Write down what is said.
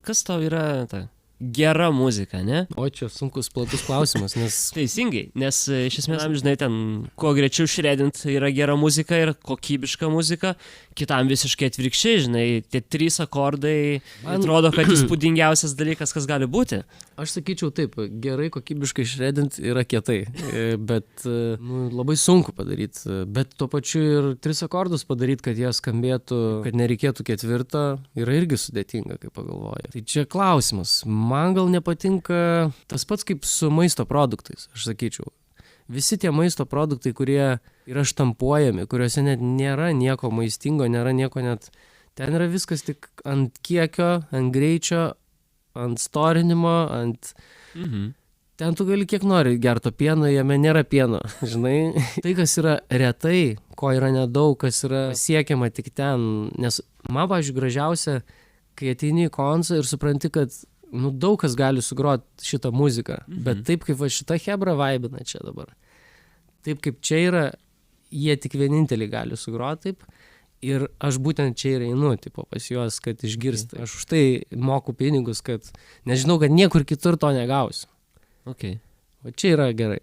kas tau yra ta gera muzika, ne? O čia sunkus, platus klausimas, nes... Teisingai, nes iš esmės, žinai, ten kuo greičiau šredint yra gera muzika ir kokybiška muzika, kitam visiškai atvirkščiai, žinai, tie 3 akordai atrodo, kad įspūdingiausias dalykas, kas gali būti. Aš sakyčiau taip, gerai kokybiškai šredint yra kietai, bet labai sunku padaryti, bet tuo pačiu ir 3 akordus padaryti, kad jie skambėtų, kad nereikėtų 4, yra irgi sudėtinga, kaip pagalvoju. Tai čia klausimas. Man gal nepatinka tas pats kaip su maisto produktais, aš sakyčiau. Visi tie maisto produktai, kurie yra štampuojami, kuriuose net nėra nieko maistingo, nėra nieko net... Ten yra viskas tik ant kiekio, ant greičio, ant storinimo, ant... Ten tu gali kiek nori gerto pieno, jame nėra pieno, žinai. Tai, kas yra retai, ko yra nedaug, kas yra siekiama tik ten. Nes man, pavyzdžiui, gražiausia, kai ateini į koncą ir supranti, kad daug kas gali sugroti šitą muziką, bet taip kaip va šita chebra vaibina čia dabar. Taip kaip čia yra, jie tik vienintelį gali sugroti taip. Ir aš būtent čia ir einu, tipo, pas juos, kad išgirsti. Aš už tai moku pinigus, kad nežinau, kad niekur kitur to negausiu. Okay. O čia yra gerai.